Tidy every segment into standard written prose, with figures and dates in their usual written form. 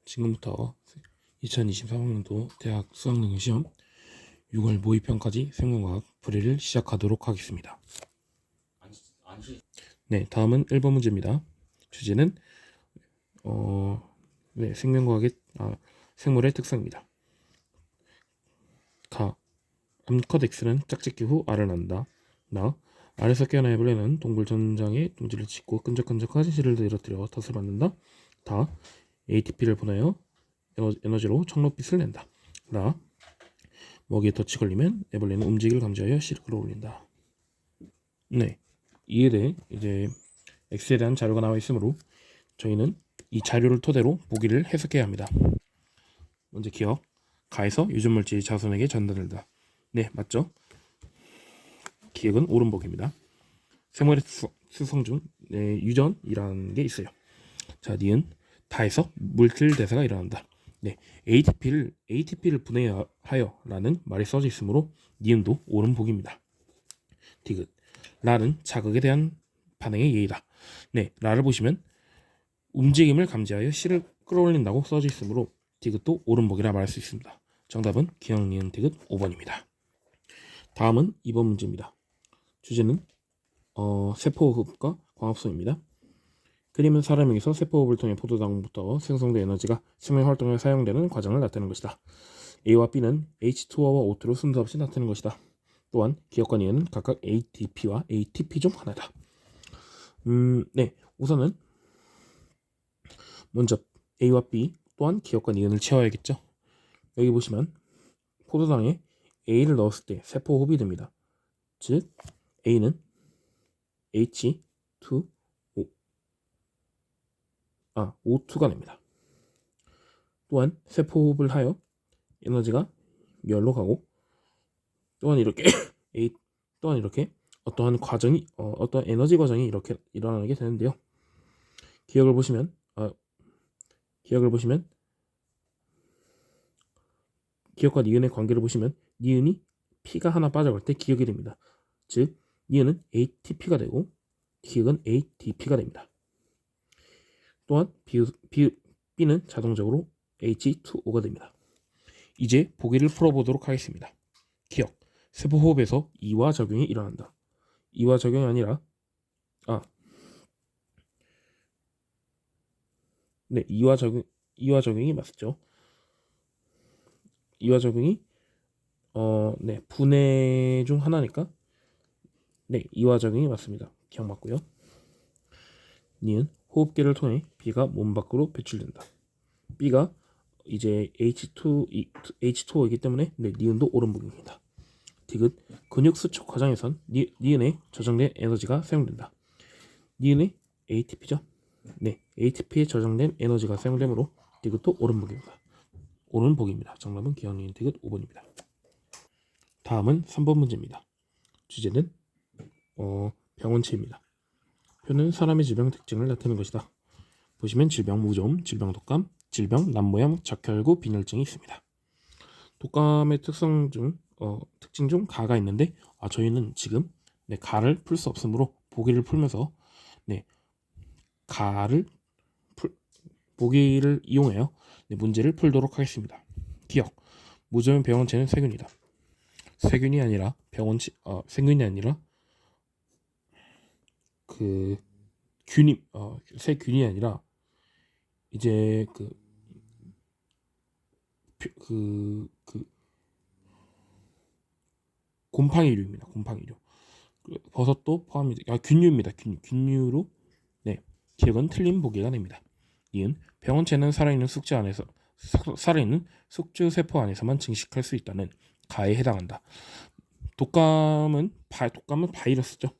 지금부터 2023학년도 대학 수학능력 시험 6월 모의편까지 생명과학 풀이를 시작하도록 하겠습니다. 네, 다음은 1번 문제입니다. 주제는 생명과학의 생물의 특성입니다. 암컷 X는 짝짓기 후 알을 낳는다. 알에서 깨어난 애벌레는 동굴 전장에 둥지를 짓고 끈적끈적한 실을 늘어뜨려 덫을 만든다. ATP를 보내어 에너지로 청록빛을 낸다. 먹이에 덫이 걸리면 애벌레는 움직임을 감지하여 씨를 끌어올린다. 네, 이에 대해 이제 X에 대한 자료가 나와 있으므로 저희는 이 자료를 토대로 보기를 해석해야 합니다. 먼저 기억, 가에서 유전물질이 자손에게 전달된다. 네, 맞죠? 기억은 옳은 보기입니다. 생물의 특성 중 유전이라는 게 있어요. 자, 니은 다에서 물질 대사가 일어난다. 네, ATP를 분해하여 라는 말이 써져 있으므로 니은도 옳은 보기입니다. 디귿 라는 자극에 대한 반응의 예이다. 네, 라를 보시면 움직임을 감지하여 씨를 끌어올린다고 써져 있으므로 디귿도 옳은 보기라 말할 수 있습니다. 정답은 기억, 니은, 디귿 5번입니다. 다음은 2번 문제입니다. 주제는 세포호흡과 광합성입니다. 그림은 사람에게서 세포호흡을 통해 포도당부터 생성된 에너지가 생명활동에 사용되는 과정을 나타내는 것이다. A와 B는 H2O와 O2로 순서 없이 나타내는 것이다. 또한 기억과 니은은 각각 ADP와 ATP 중 하나다. 네, 우선은 먼저 A와 B 또한 기억과 니은을 채워야겠죠. 여기 보시면 포도당에 A를 넣었을 때 세포호흡이 됩니다. 즉 A는 H2O O2가 됩니다. 또한 세포호흡을 하여 에너지가 열로 가고 또한 이렇게 어떠한 과정이 어떤 에너지 과정이 이렇게 일어나게 되는데요. 기억을 보시면 기억과 니은의 관계를 보시면 니은이 P가 하나 빠져갈 때 기억이 됩니다. 즉 니은은 ATP가 되고 기억은 ADP가 됩니다. 또한 B는 자동적으로 H2O가 됩니다. 이제 보기를 풀어보도록 하겠습니다. 기억, 세포호흡에서 이와 작용이 일어난다. 이와 작용이 아니라 이와 작용이 맞죠. 이와 작용이 분해 중 하나니까 이와 작용이 맞습니다. 기억 맞고요. 니은 호흡기를 통해 B가 몸 밖으로 배출된다. B가 이제 H2O이기 때문에 니은도 옳은 보기입니다. 디귿 근육 수축 과정에선 니은에 저장된 에너지가 사용된다. 니은의 ATP죠. ATP에 저장된 에너지가 사용되므로 디귿도 옳은 보기입니다. 정답은 기억, 니은, 디귿 5번입니다. 다음은 3번 문제입니다. 주제는 병원체입니다. 표는 사람의 질병 특징을 나타내는 것이다. 보시면 질병 무좀, 질병 독감, 질병 남모양 적혈구 빈혈증이 있습니다. 독감의 특징 중 가가 있는데 저희는 지금 가를 풀 수 없으므로 보기를 풀면서 보기를 이용하여 문제를 풀도록 하겠습니다. 기억, 무좀의 병원체는 세균이다. 세균이 아니라 세균이 아니라 세균이 아니라 이제 곰팡이류입니다. 곰팡이류. 버섯도 포함이 균류입니다. 균류로 기억은 틀린 보기가 됩니다. 이은 병원체는 살아있는 숙주 세포 안에서만 증식할 수 있다는 가에 해당한다. 독감은 바이러스죠.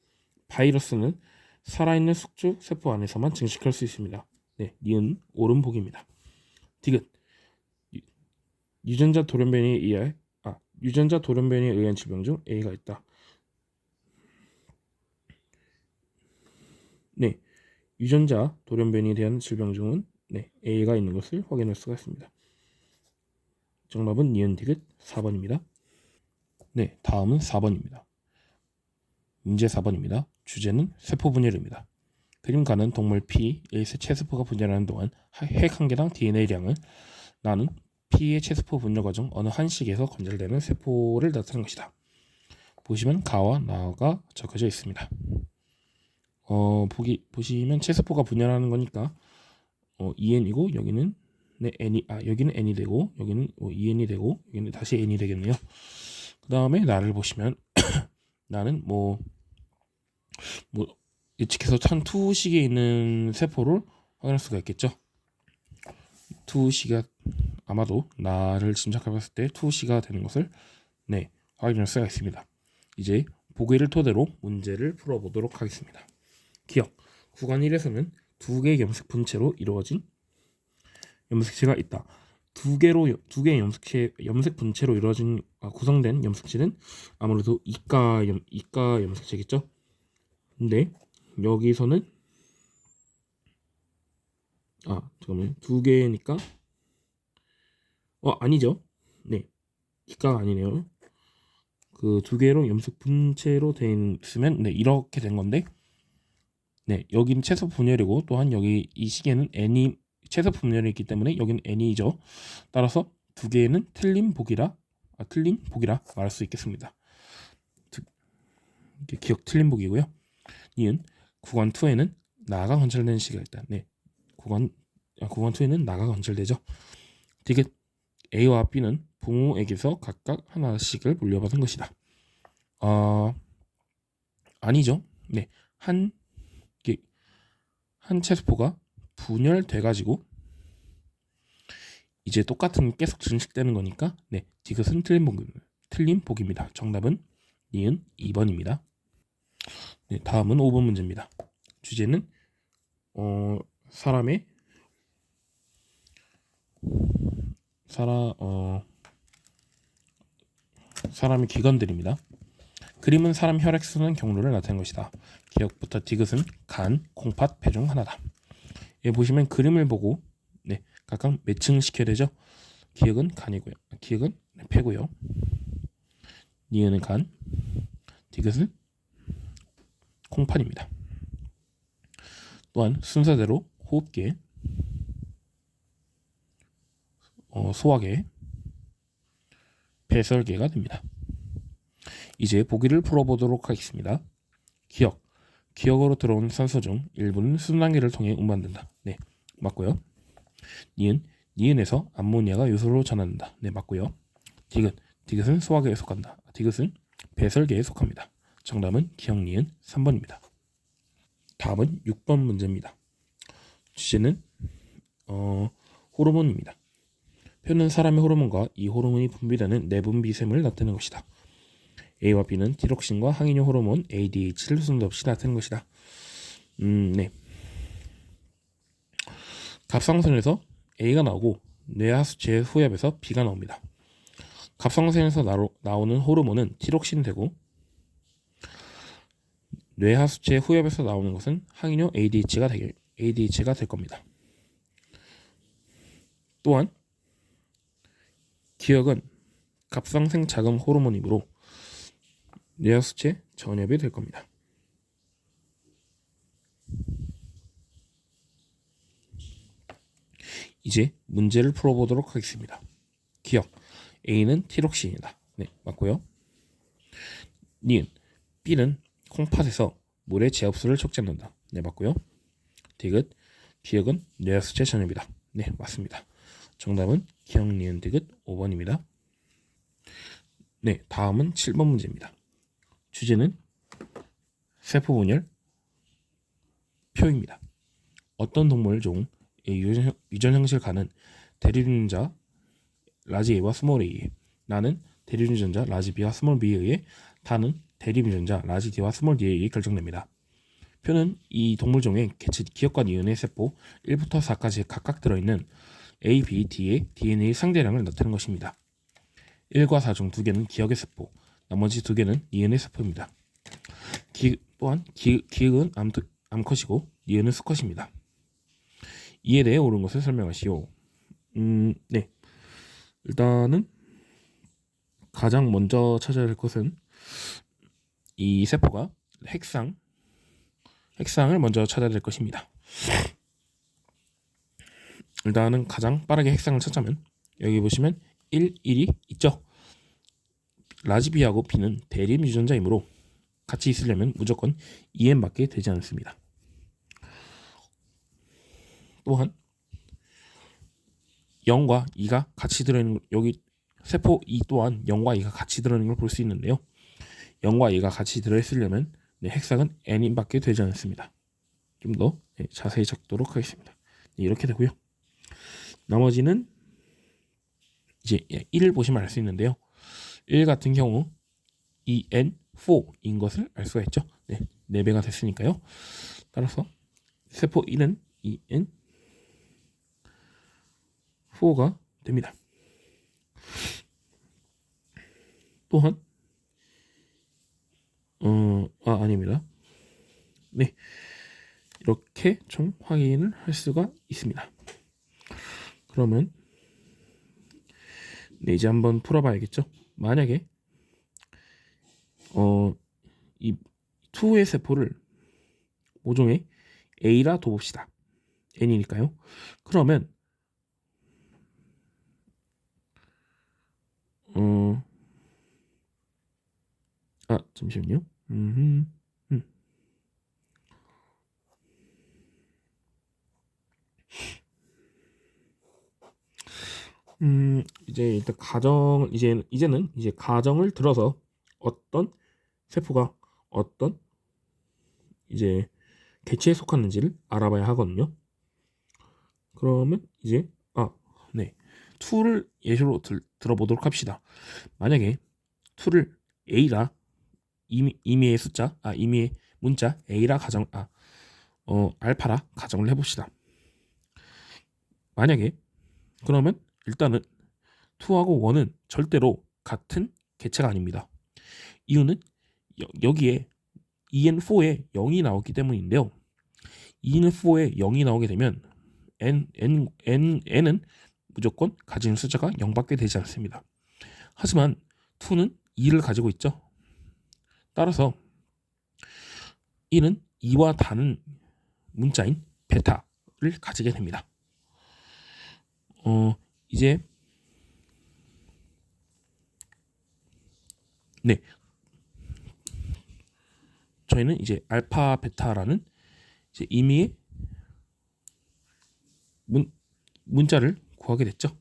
바이러스는 살아있는 숙주 세포 안에서만 증식할 수 있습니다. 니은 옳은 보기입니다. 디귿 유전자 돌연변이에 의한 질병 중 A가 있다. 유전자 돌연변이에 대한 질병 중은 A가 있는 것을 확인할 수가 있습니다. 정답은 니은 디귿 4번입니다. 다음은 4번입니다. 문제 4번입니다. 주제는 세포 분열입니다. 그림 가는 동물 P의 체세포가 분열하는 동안 핵 한 개당 DNA량은 나는 P의 체세포 분열 과정 어느 한 시기에서 건설되는 세포를 나타낸 것이다. 보시면 가와 나가 적혀져 있습니다. 보시면 체세포가 분열하는 거니까 EN이고 여기는 여기는 N이 되고 여기는 EN이 되고 여기는 다시 N이 되겠네요. 그 다음에 나를 보시면 나는 예측해서 투시기에 있는 세포를 확인할 수가 있겠죠. 투시가 아마도 나를 짐작해봤을 때 투시가 되는 것을 확인할 수가 있습니다. 이제 보기를 토대로 문제를 풀어보도록 하겠습니다. 기억, 구간 1에서는 두 개의 염색 분체로 이루어진 염색체가 있다. 두 개의 염색 분체로 이루어진 구성된 염색체는 아무래도 이가 염색체겠죠. 근데 여기서는 잠깐만요. 두 개니까 아니죠. 이가가 아니네요. 그 두 개로 염색 분체로 돼 있으면 이렇게 된 건데 여기는 채소 분열이고 또한 여기 이 시계는 N이 채소 분열이 있기 때문에 여기는 N이죠. 따라서 두 개는 틀린 복이라 말할 수 있겠습니다. 기억 틀린 복이고요. 이은 구간 2에는 나가 건설되는 시기가 있다. 구간 2에는 나가 건설되죠. 디귿 A와 B는 부모에게서 각각 하나씩을 물려받은 것이다. 아니죠. 한 체세포가 분열돼가지고 이제 똑같은 게 계속 증식되는 거니까 디귿은 틀린 복입니다. 정답은 니은 2번입니다. 다음은 5번 문제입니다. 주제는 사람의 기관들입니다. 그림은 사람 혈액 쓰는 경로를 나타낸 것이다. 기억부터 디귿은 간, 콩팥, 폐 중 하나다. 보시면 그림을 보고 각각 매칭시켜야 되죠. 기억은 간이고요. 기억은 폐고요. 니은은 간, 디귿은 콩팥입니다. 또한 순서대로 호흡계, 소화계, 배설계가 됩니다. 이제 보기를 풀어보도록 하겠습니다. 기억으로 들어온 산소 중 일부는 순환계를 통해 운반된다. 맞고요. 니은에서 암모니아가 요소로 전환된다. 맞고요. 디귿은 소화계에 속한다. 디귿은 배설계에 속합니다. 정답은 기억 니은 3번입니다. 다음은 6번 문제입니다. 주제는 호르몬입니다. 표는 사람의 호르몬과 이 호르몬이 분비되는 내분비샘을 나타내는 것이다. A와 B는 티록신과 항이뇨 호르몬 ADH를 순도 없이 나타내는 것이다. 갑상선에서 A가 나오고 뇌하수체 후엽에서 B가 나옵니다. 갑상선에서 나오는 호르몬은 티록신 되고 뇌하수체 후엽에서 나오는 것은 항이뇨 ADH가 될 겁니다. 또한 기억은 갑상생 자금 호르몬이므로 뇌하수체 전엽이 될 겁니다. 이제 문제를 풀어보도록 하겠습니다. 기억 A는 티록신이다. 맞고요. 니은 B는 콩팥에서 물의 제압수를 촉진한다. 맞고요. 디귿 기억은 뇌하수체 전엽이다. 맞습니다. 정답은 기억 니은 디귿 5번입니다. 다음은 7번 문제입니다. 주제는 세포 분열 표입니다. 어떤 동물 종의 유전 형식을 가는 대리운전자 라지 A와 스몰 A에 나는 대리운전자 라지 B와 스몰 B에 의해 다는 대리운전자 라지 D와 스몰 D에 의해 결정됩니다. 표는 이 동물종의 개체 기억과 니은의 세포 1부터 4까지 각각 들어있는 A, B, D의 DNA 상대량을 나타내는 것입니다. 1과 4 중 2개는 기억의 세포, 나머지 2개는 니은의 세포입니다. 또한 기억은 암컷이고 니은은 수컷입니다. 이에 대해 옳은 것을 설명하시오. 일단은 가장 먼저 찾아야 할 것은 이 세포가 핵상 핵상을 먼저 찾아야 될 것입니다. 일단은 가장 빠르게 핵상을 찾자면 여기 보시면 1, 1이 있죠. 라지 B하고 B는 대립 유전자이므로 같이 있으려면 무조건 2n밖에 되지 않습니다. 또한 0과 2가 같이 들어있는, 여기 세포 2 또한 0과 2가 같이 들어있는 걸 볼 수 있는데요. 0과 2가 같이 들어있으려면 핵상은 n인밖에 되지 않습니다. 좀 더 자세히 적도록 하겠습니다. 이렇게 되고요. 나머지는 이제 1을 보시면 알 수 있는데요. 1 같은 경우 EN4인 것을 알 수가 있죠. 4배가 됐으니까요. 따라서 세포 1은 EN4가 됩니다. 또한 아닙니다. 네, 이렇게 총 확인을 할 수가 있습니다. 그러면 이제 한번 풀어봐야겠죠. 만약에 이 2의 세포를 모종의 A라 둬봅시다. N이니까요. 그러면 잠시만요. 이제 일단 이제는 가정을 들어서 어떤 세포가 어떤 이제 개체에 속하는지를 알아봐야 하거든요. 그러면 이제 2를 예시로 들어보도록 합시다. 만약에 2를 A라 임의의 문자 A라 알파라 가정을 해봅시다. 만약에 그러면 일단은 2하고 1은 절대로 같은 개체가 아닙니다. 이유는 여기에 EN4에 0이 나오기 때문인데요. EN4에 0이 나오게 되면 N은 무조건 가지는 숫자가 0밖에 되지 않습니다. 하지만 2는 2를 가지고 있죠. 따라서 1은 2와 다른 문자인 베타를 가지게 됩니다. 이제 저희는 이제 알파 베타라는 이제 임의의 문자를 구하게 됐죠.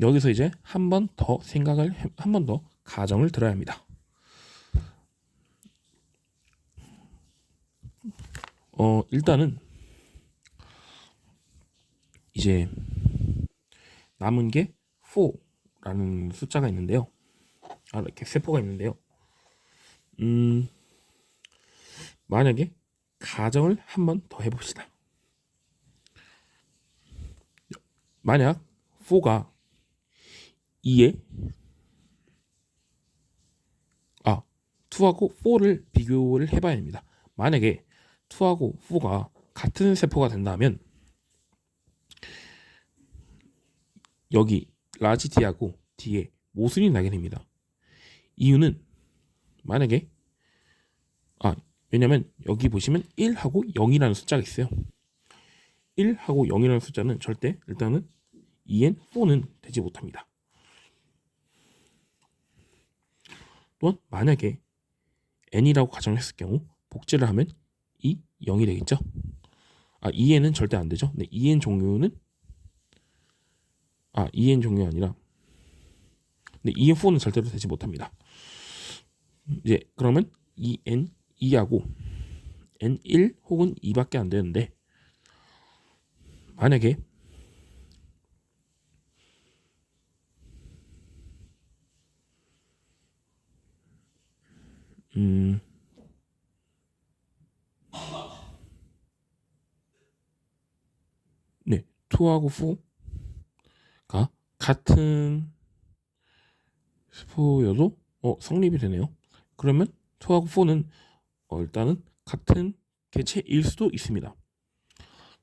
여기서 이제 한 번 더 가정을 들어야 합니다. 일단은 이제 남은 게 4라는 숫자가 있는데요. 이렇게 세포가 있는데요. 만약에 가정을 한 번 더 해봅시다. 만약 4가 2에 2하고 4를 비교를 해봐야 합니다. 만약에 2하고 4가 같은 세포가 된다면 여기 라지 D하고 D에 모순이 나게 됩니다. 이유는 만약에 왜냐면 여기 보시면 1하고 0이라는 숫자가 있어요. 1하고 0이라는 숫자는 절대 일단은 EN4는 되지 못합니다. 또한 만약에 N이라고 가정했을 경우 복제를 하면 0이 되겠죠. EN은 절대 안 되죠. EN 종류는 EN 종류가 아니라 EN4는 절대로 되지 못합니다. 이제 그러면 EN2하고 N1 혹은 2밖에 안 되는데 만약에 네, 2하고 4가 같은 스포여도 성립이 되네요. 그러면 2하고 4는 일단은 같은 개체일 수도 있습니다.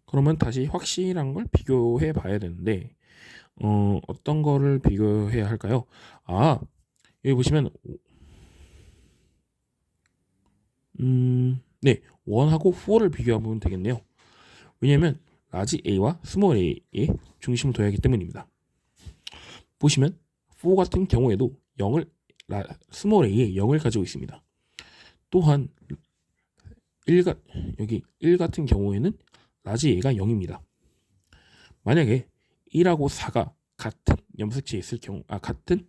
그러면 다시 확실한 걸 비교해 봐야 되는데 어떤 거를 비교해야 할까요? 여기 보시면 네, 1하고 4를 비교해보면 되겠네요. 왜냐하면 라지 A와 스몰 A에 중심을 둬야 하기 때문입니다. 보시면 4 같은 경우에도 0을 스몰 A에 0을 가지고 있습니다. 또한 여기 1 같은 경우에는 라지 A가 0입니다. 만약에 1하고 4가 같은 염색체에 있을 경우, 같은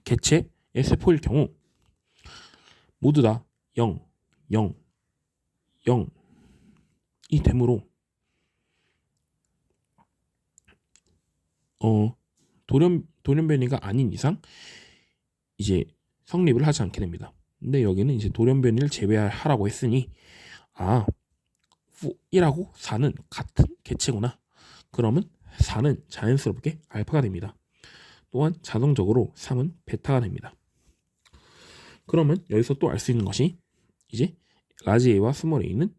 개체 세포일 경우 모두 다 0, 0, 0이 되므로 돌연변이가 아닌 이상 이제 성립을 하지 않게 됩니다. 근데 여기는 이제 돌연변이를 제외하라고 했으니 1하고 4는 같은 개체구나. 그러면 4는 자연스럽게 알파가 됩니다. 또한 자동적으로 3은 베타가 됩니다. 그러면 여기서 또 알 수 있는 것이 이제 라지 A와 스몰 A는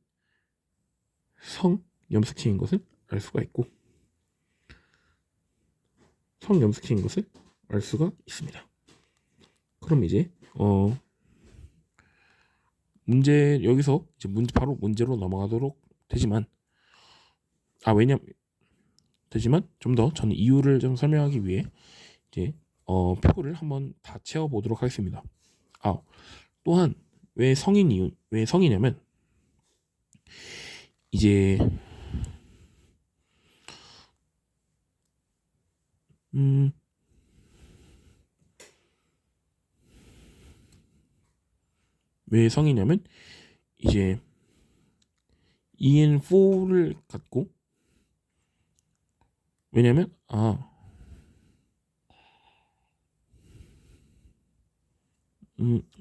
성 염색체인 것을 알 수가 있고 성 염색체인 것을 알 수가 있습니다. 그럼 이제 여기서 이제 바로 문제로 넘어가도록 되지만 좀 더 저는 이유를 좀 설명하기 위해 이제 표를 한번 다 채워 보도록 하겠습니다. 또한 왜 성이냐면 이제 왜 성이냐면 이제 EN4를 갖고 왜냐면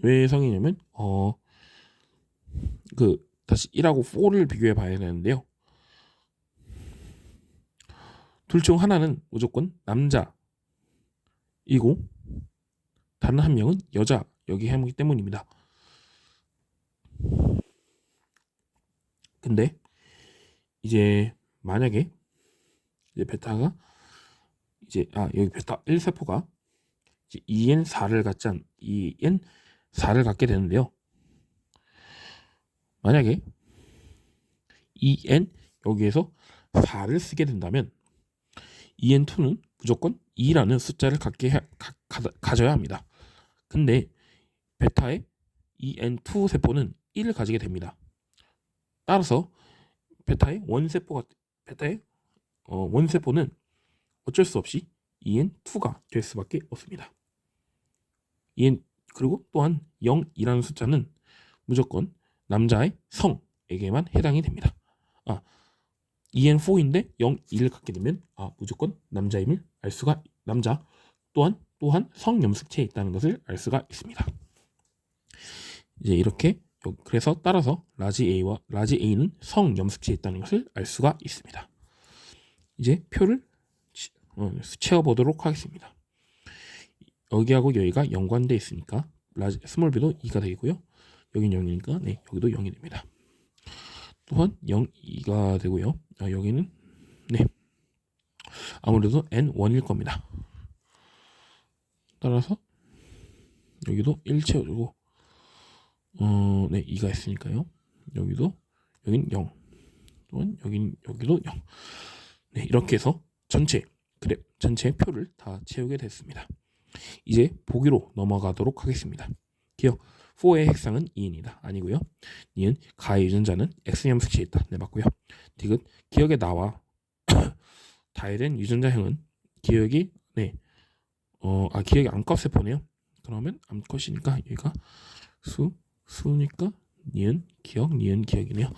왜 성이냐면 다시 1하고 4를 비교해 봐야 되는데요. 둘 중 하나는 무조건 남자이고 다른 한 명은 여자 여기 해보기 때문입니다. 근데 이제 만약에 이제 베타가 이제 여기 베타 1세포가 이제 EN4를 갖게 되는데요. 만약에 EN 여기에서 4를 쓰게 된다면 EN2는 무조건 2라는 숫자를 가져야 합니다. 근데 베타의 EN2 세포는 1을 가지게 됩니다. 따라서 베타의 원세포는 어쩔 수 없이 EN2가 될 수밖에 없습니다. 그리고 또한 0이라는 숫자는 무조건 남자의 성에게만 해당이 됩니다. EN4인데 0, 1을 갖게 되면 무조건 남자임을 알 수가 남자 또한 성 염색체에 있다는 것을 알 수가 있습니다. 이제 이렇게 그래서 따라서 라지 A는 성 염색체에 있다는 것을 알 수가 있습니다. 이제 표를 채워 보도록 하겠습니다. 여기하고 여기가 연관되어 있으니까 스몰 b도 2가 되고요. 여기는 0이니까 네, 여기도 0이 됩니다. 또한 0, 2가 되고요. 여기는 네, 아무래도 N1일 겁니다. 따라서 여기도 1 채워주고 네, 2가 있으니까요. 여긴 0. 또한 여기도 0. 네, 이렇게 해서 전체 표를 다 채우게 됐습니다. 이제 보기로 넘어가도록 하겠습니다. 기억 4의 핵상은 2입니다. 아니고요. 니은 가의 유전자는 X염색체에 있다. 네, 맞고요. 디귿 기억에 나와 다해된 유전자형은 기억이 기억이 암컷 세포네요. 그러면 암컷이니까 얘가 수니까 니은 기억이네요.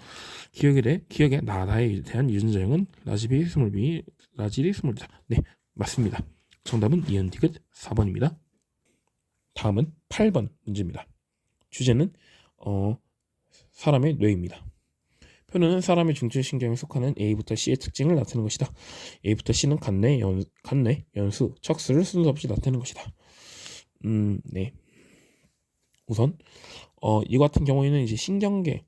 기억에 나다에 대한 유전자형은 라지리 스몰비다. 네, 맞습니다. 정답은 니은 디귿 4번입니다. 다음은 8번 문제입니다. 주제는 사람의 뇌입니다. 표는 사람의 중추신경에 속하는 A부터 C의 특징을 나타내는 것이다. A부터 C는 간내, 연수, 척수를 순서 없이 나타내는 것이다. 네. 우선 이 같은 경우에는 이제 신경계,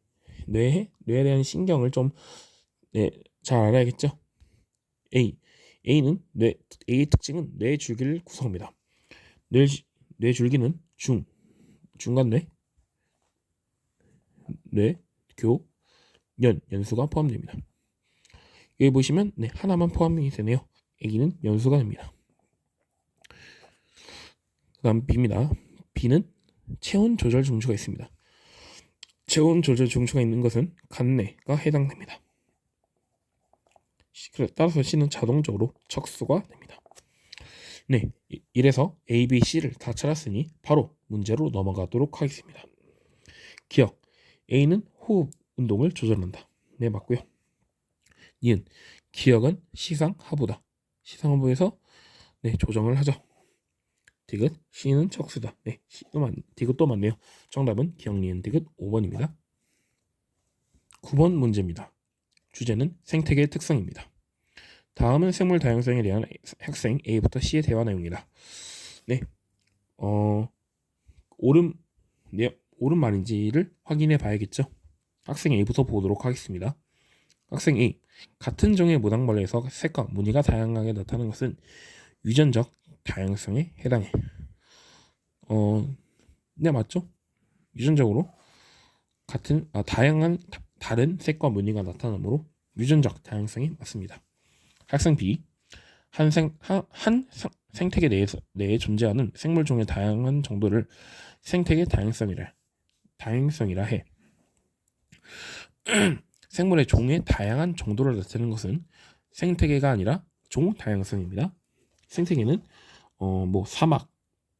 뇌에 대한 신경을 좀 잘 알아야겠죠. A의 특징은 뇌 줄기를 구성합니다. 뇌 줄기는 중간뇌, 네, 교, 연수가 포함됩니다. 여기 보시면 네, 하나만 포함이 되네요. A는 연수가 됩니다. 그다음 B입니다. B는 체온 조절 중추가 있습니다. 체온 조절 중추가 있는 것은 간내가 해당됩니다. 따라서 C는 자동적으로 척수가 됩니다. 네, 이래서 A, B, C를 다 찾았으니 바로 문제로 넘어가도록 하겠습니다. 기억, A는 호흡 운동을 조절한다. 네, 맞고요. 니은, 기억은 시상하부다. 시상하부에서 네, 조정을 하죠. 디귿, C는 척수다. 네, 디귿도 맞네요. 정답은 기억, 니은, 디귿 5번입니다. 9번 문제입니다. 주제는 생태계의 특성입니다. 다음은 생물 다양성에 대한 학생 A부터 C의 대화 내용이다. 네, 옳은 말인지를 확인해 봐야겠죠. 학생 A부터 보도록 하겠습니다. 학생 A, 같은 종의 무당벌레에서 색과 무늬가 다양하게 나타나는 것은 유전적 다양성에 해당해. 네, 맞죠? 유전적으로 다른 색과 무늬가 나타나므로 유전적 다양성이 맞습니다. 학생 B, 한 생태계 내에 존재하는 생물종의 다양한 정도를 생태계 다양성이라 해. 생물의 종의 다양한 정도를 나타내는 것은 생태계가 아니라 종 다양성입니다. 생태계는 뭐 사막,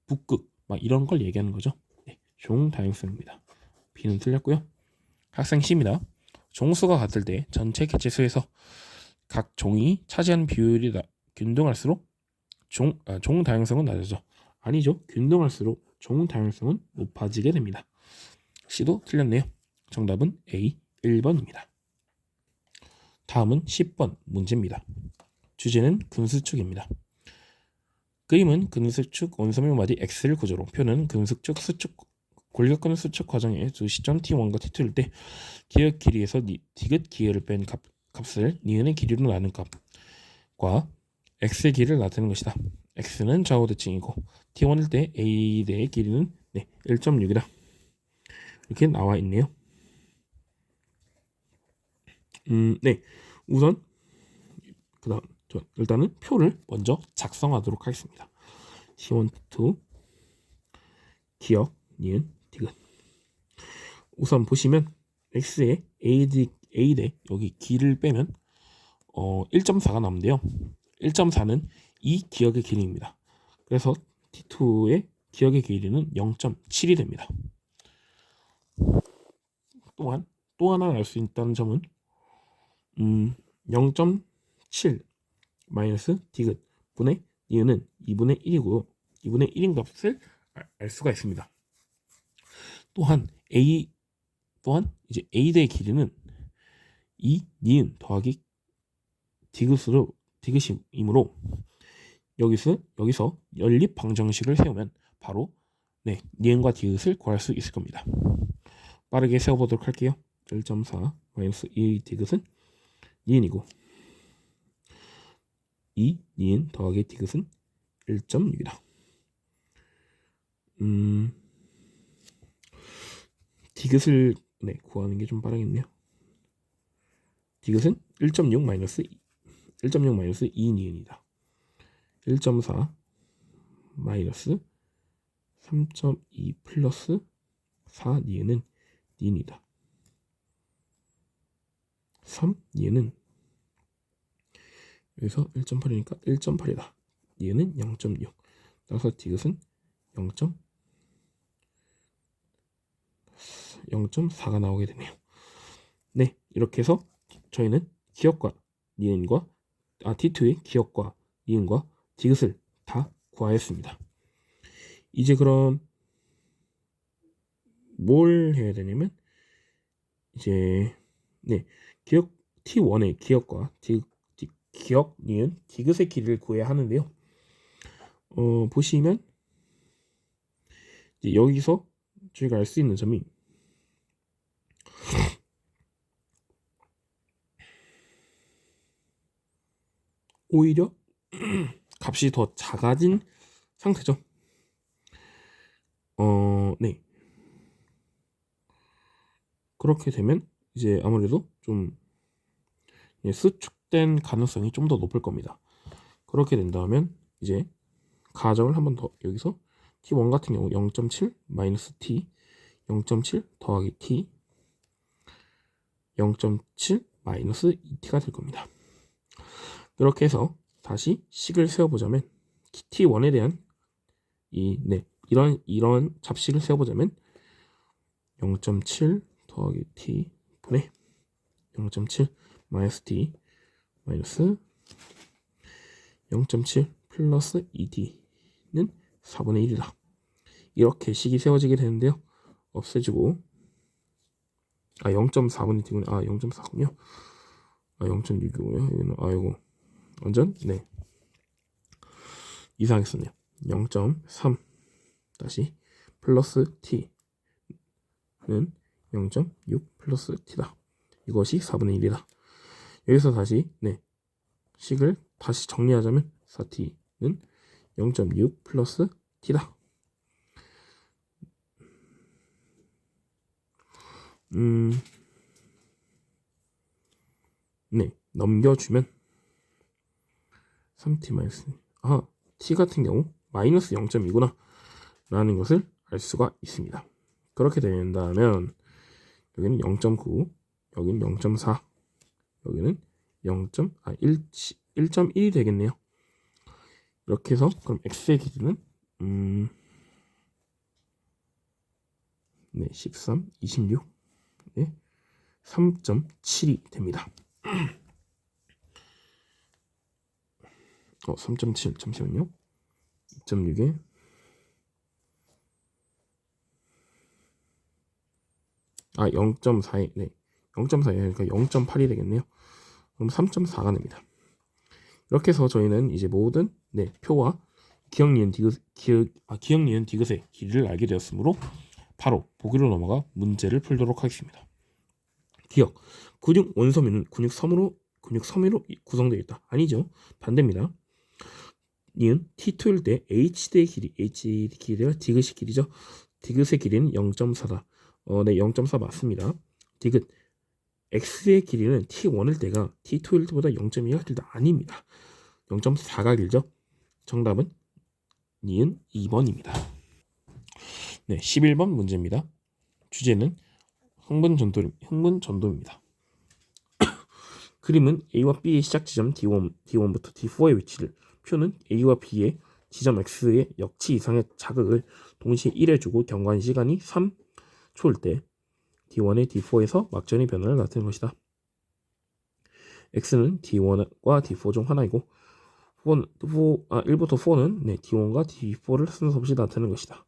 북극 막 이런 걸 얘기하는 거죠. 네, 종 다양성입니다. B는 틀렸고요. 학생 C입니다. 종수가 같을 때 전체 개체수에서 각 종이 차지하는 비율이 균등할수록 종 다양성은 낮아져. 아니죠. 균등할수록 종 다양성은 높아지게 됩니다. C도 틀렸네요. 정답은 A 1번입니다. 다음은 10번 문제입니다. 주제는 근수축입니다. 그림은 근수축 원소명 마디 X를 구조로, 표는 근수축 수축 골격근 수축 과정의 두 시점 T1과 T2일 때 기역 길이에서 디귿 기회를 뺀 값을 니은의 길이로 나눈 값과 X의 길이를 나타내는 것이다. X는 좌우 대칭이고 T1일 때 A 대의 길이는 1.6이다. 이렇게 나와 있네요. 네, 우선 그다음 일단은 표를 먼저 작성하도록 하겠습니다. T1, T2 기역, 니은, 디귿. 우선 보시면 X의 A 대 여기 길을 빼면 1.4가 남는데요. 1.4는 이 기역의 길이입니다. 그래서 T2의 기역의 길이는 0.7이 됩니다. 또한 또 하나 알 수 있다는 점은 0.7 마이너스 디귿 분의 니은은 2분의 1이고 2분의 1인 값을 알 수가 있습니다. 또한 이제 A대의 길이는 이 니은 더하기 디귿이므로 여기서 연립 방정식을 세우면 바로 니은과 디귿을 구할 수 있을 겁니다. 빠르게 세워보도록 할게요. 1.4 마이너스 2 디귿은 니은이고 2 니은 더하기 디귿은 1.6이다. 디귿을 구하는 게 좀 빠르겠네요. 디귿은 1.6 마이너스 2 니은이다. 1.4 마이너스 3.2 플러스 4 니은은 니은이다. 3 니은은 여기서 1.8이니까 1.8이다. 니은은 0.6. 따라서 디귿은 0.4가 나오게 되네요. 네, 이렇게 해서 저희는 기역과 니은과 T2의 기역과 니은과 디귿을 다 구하였습니다. 이제 그럼 뭘 해야 되냐면 이제 기역 T1의 기역과 기역, 니은, 디귿의 길이를 구해야 하는데요. 보시면 이제 여기서 저희가 알 수 있는 점이 오히려 값이 더 작아진 상태죠. 그렇게 되면 이제 아무래도 좀 수축된 가능성이 좀 더 높을 겁니다. 그렇게 된다면 이제 가정을 한번 더 여기서 t1 같은 경우 0.7 마이너스 t 0.7 더하기 t 0.7 마이너스 2t가 될 겁니다. 이렇게 해서 다시 식을 세워보자면 t1에 대한 이런 잡식을 세워보자면 0.7 더하기 t 분의 0.7 마이너스 t 마이너스 0.7 플러스 2t는 4분의 1이다. 이렇게 식이 세워지게 되는데요. 없애주고 0.4분의 t군요. 0.4군요. 0.6이고요. 여기는 이거 완전 이상하게 썼네요. 0.3 다시 플러스 t는 0.6 플러스 t다. 이것이 4분의 1이다. 여기서 다시 식을 다시 정리하자면 4t는 0.6 플러스 t다. 넘겨주면 3t 마이너스 t 같은 경우 마이너스 0.2구나 라는 것을 알 수가 있습니다. 그렇게 된다면 여기는 0.9 여기는 0.4 여기는 1.1이 되겠네요. 이렇게 해서 그럼 x의 길이는 13, 26 3.7이 됩니다. 3.7 잠시만요. 2.6에 0.4에 0.4에 그러니까 0.8이 되겠네요. 그럼 3.4가 됩니다. 이렇게 해서 저희는 이제 모든 표와 기억, 니은, 디귿의 길이를 알게 되었으므로 바로 보기로 넘어가 문제를 풀도록 하겠습니다. 기억, 근육 원섬유는 근육섬으로 구성되어 있다. 아니죠. 반대입니다. 니은 T2일 때 HD의 길이, 길이가 디귿의 길이죠. 디귿의 길이는 0.4다. 0.4 맞습니다. 디귿 X의 길이는 T1일 때가 T2일 때보다 0.2가 길다. 아닙니다. 0.4가 길죠. 정답은 니은 2번입니다. 11번 문제입니다. 주제는 흥분전도입니다. 그림은 A와 B의 시작 지점 D1부터 D4의 위치를, 표는 A와 B의 지점 X의 역치 이상의 자극을 동시에 1에 주고 경과한 시간이 3초일 때 D1의 D4에서 막전의 변화를 나타내는 것이다. X는 D1과 D4 중 하나이고 1부터 4는 D1과 D4를 순서 없이 나타내는 것이다.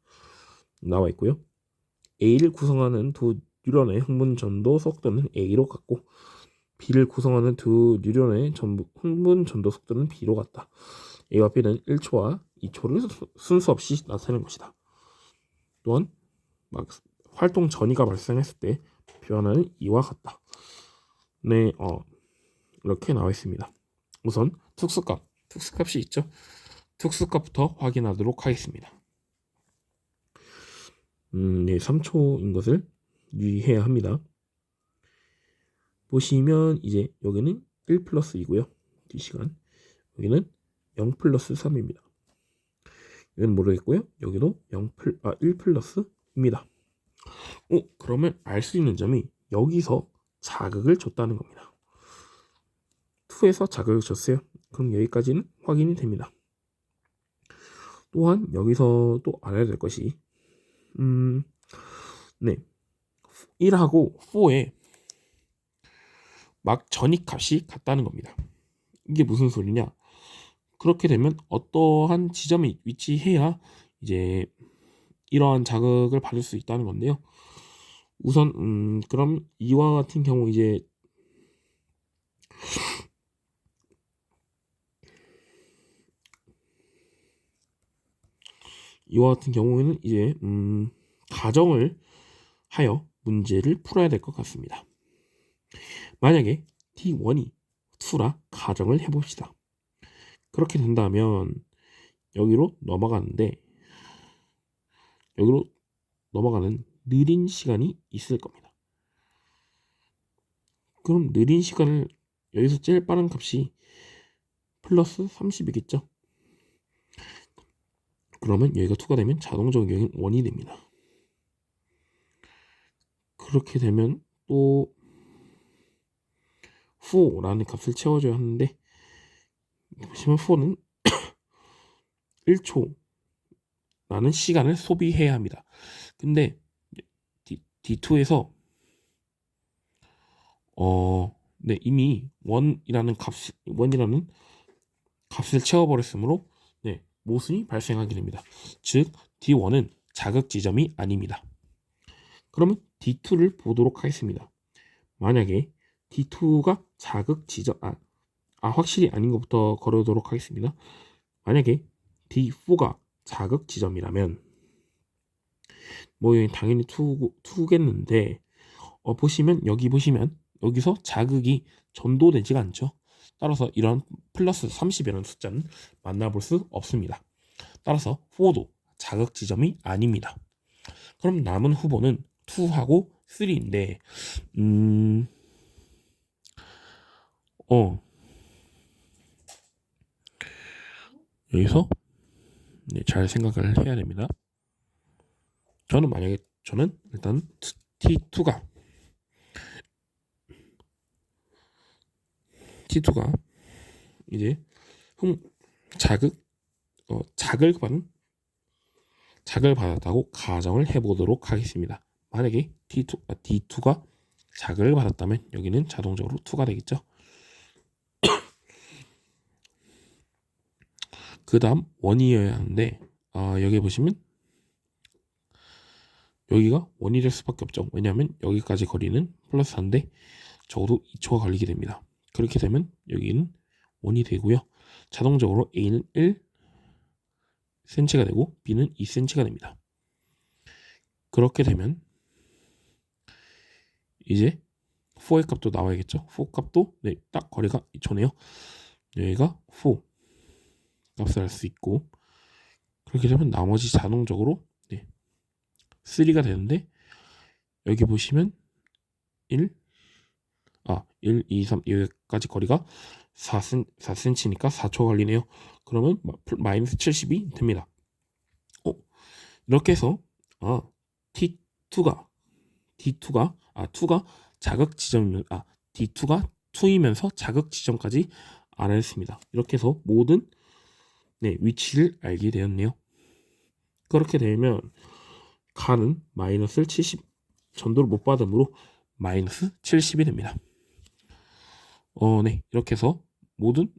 나와 있고요. A를 구성하는 두 뉴런의 흥분 전도 속도는 A로 같고 B를 구성하는 두 뉴런의 흥분 전도 속도는 B로 같다. A와 B는 1초와 2초를 순서 없이 나타내는 것이다. 또한 활동 전이가 발생했을 때 변화는 이와 같다. 이렇게 나와 있습니다. 우선 특수값이 있죠. 특수값부터 확인하도록 하겠습니다. 3초인 것을 유의해야 합니다. 보시면 이제 여기는 1 플러스 2고요. 뒷시간. 여기는 0 플러스 3입니다. 여기는 모르겠고요. 여기도 1 플러스입니다. 그러면 알 수 있는 점이 여기서 자극을 줬다는 겁니다. 2에서 자극을 줬어요. 그럼 여기까지는 확인이 됩니다. 또한 여기서 또 알아야 될 것이 1하고 4의 막 전입값이 같다는 겁니다. 이게 무슨 소리냐? 그렇게 되면 어떠한 지점에 위치해야 이제 이러한 자극을 받을 수 있다는 건데요. 우선 그럼 이와 같은 경우 이제 이와 같은 경우에는 이제 가정을 하여 문제를 풀어야 될 것 같습니다. 만약에 T1이 2라 가정을 해봅시다. 그렇게 된다면 여기로 넘어가는 느린 시간이 있을 겁니다. 그럼 느린 시간을 여기서 제일 빠른 값이 플러스 30이겠죠. 그러면 여기가 2가 되면 자동적으로 여기는 1이 됩니다. 그렇게 되면 또 4라는 값을 채워줘야 하는데, 보시면 4는 1초라는 시간을 소비해야 합니다. 근데 D2에서 네, 이미 1이라는 값을 채워버렸으므로 네, 모순이 발생하게 됩니다. 즉 D1은 자극 지점이 아닙니다. 그러면 D2를 보도록 하겠습니다. 만약에 D2가 자극 지점 확실히 아닌 것부터 걸어도록 하겠습니다. 만약에 D4가 자극 지점이라면 뭐 당연히 2겠는데 보시면 여기서 자극이 전도되지가 않죠. 따라서 이런 플러스 30이라는 숫자는 만나볼 수 없습니다. 따라서 4도 자극 지점이 아닙니다. 그럼 남은 후보는 2하고 3인데 여기서 네, 잘 생각을 해야 됩니다. 저는 일단 T2가 이제 자극을 받았다고 가정을 해보도록 하겠습니다. 만약에 D2가 자극을 받았다면 여기는 자동적으로 2가 되겠죠. 그 다음 1이어야 하는데 여기 보시면 여기가 1이 될 수밖에 없죠. 왜냐하면 여기까지 거리는 플러스 4인데 적어도 2초가 걸리게 됩니다. 그렇게 되면 여기는 1이 되고요. 자동적으로 A는 1cm가 되고 B는 2cm가 됩니다. 그렇게 되면 이제 4의 값도 나와야겠죠. 4 값도 네, 딱 거리가 2초네요. 여기가 4 값을 할 수 있고, 그렇게 되면 나머지 자동적으로 3가 되는데 여기 보시면 1, 2, 3 여기까지 거리가 4cm니까 4초 걸리네요. 그러면 마이너스 70이 됩니다. 이렇게 해서 D2가 자극 지점 D2가 2이면서 자극 지점까지 알아냈습니다. 이렇게 해서 모든 위치를 알게 되었네요. 그렇게 되면 가는 마이너스 70 전도를 못 받으므로 마이너스 70이 됩니다. 이렇게 해서 모든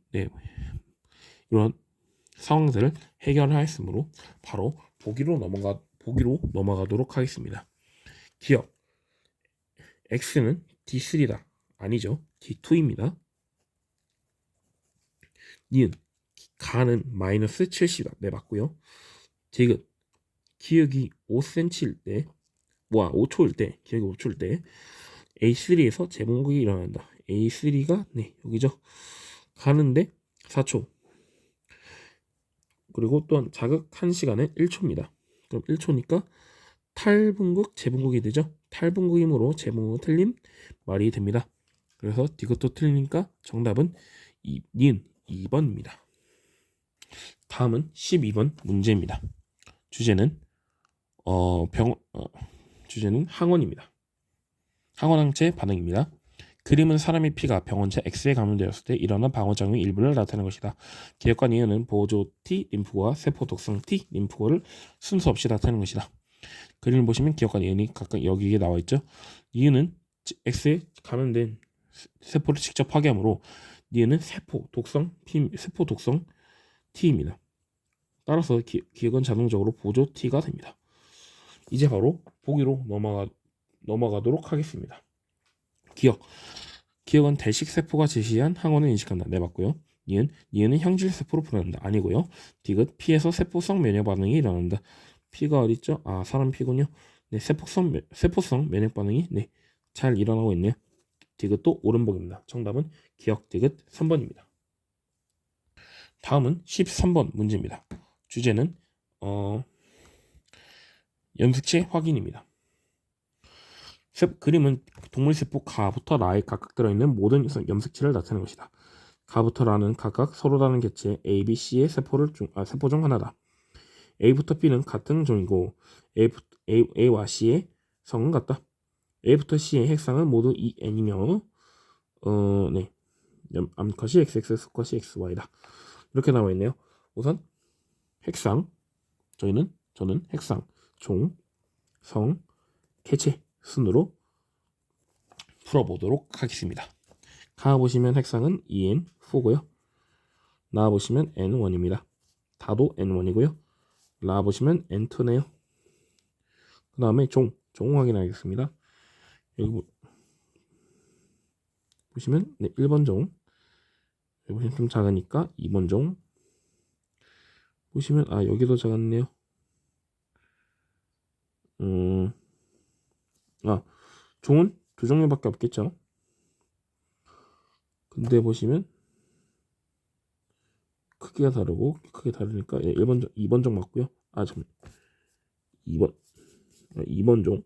이런 상황들을 해결하였으므로 바로 보기로 넘어가도록 하겠습니다. 기억 X는 D3다. 아니죠. D2입니다. 니은 가는 마이너스 70이다. 네, 맞고요. 디귿 기억이 5cm일 때 5초일 때 A3에서 재봉극이 일어난다. A3가 여기죠. 가는데 4초. 그리고 또한 자극 1시간에 1초입니다. 그럼 1초니까 탈분극, 재분극이 되죠. 탈분극이므로 재분극은 틀린 말이 됩니다. 그래서 이것도 틀리니까 정답은 니은 2번입니다. 다음은 12번 문제입니다. 주제는 주제는 항원입니다. 항원항체 반응입니다. 그림은 사람의 피가 병원체 X에 감염되었을 때 일어난 방어작용의 일부를 나타내는 것이다. 기억과 니은은 보조 T 림프고와 세포 독성 T 림프고를 순서 없이 나타내는 것이다. 그림을 보시면 기억과 니은이 각각 여기에 나와 있죠. 니은은 X에 감염된 세포를 직접 파괴하므로 니은은 세포 독성 T입니다. 따라서 기억은 자동적으로 보조 T가 됩니다. 이제 바로 보기로 넘어가도록 하겠습니다. 기억은 대식 세포가 제시한 항원을 인식한다. 네, 맞고요. 니은은 형질 세포로 분해한다. 아니고요. 디귿 피에서 세포성 면역 반응이 일어난다. 피가 어디 있죠? 사람 피군요. 네, 세포성 면역 반응이 잘 일어나고 있네요. 디귿도 오른복입니다. 정답은 기억 디귿 3번입니다. 다음은 13번 문제입니다. 주제는 염색체 확인입니다. 그림은 동물 세포 가부터 라에 각각 들어있는 모든 염색체를 나타내는 것이다. 가부터 라는 각각 서로 다른 개체 A, B, C의 세포 중 하나다. A부터 B는 같은 종이고 A와 C의 성은 같다. A부터 C의 핵상은 모두 EN이며 네. 암컷이 XX, 수컷이 XY다. 이렇게 나와 있네요. 우선 핵상, 저는 핵상, 종, 성, 개체 순으로 풀어보도록 하겠습니다. 가 보시면 핵상은 EN4고요. 나 보시면 N1입니다. 다도 N1이고요. 라 보시면 N2네요. 그 다음에 종 확인하겠습니다. 여기 보시면 네, 1번 종. 여기 보시면 좀 작으니까 2번 종. 보시면 여기도 작았네요. 종은 두 종류밖에 없겠죠. 근데 보시면 크기가 다르고 크게 다르니까 1번 종, 2번 종 맞고요. 2번 종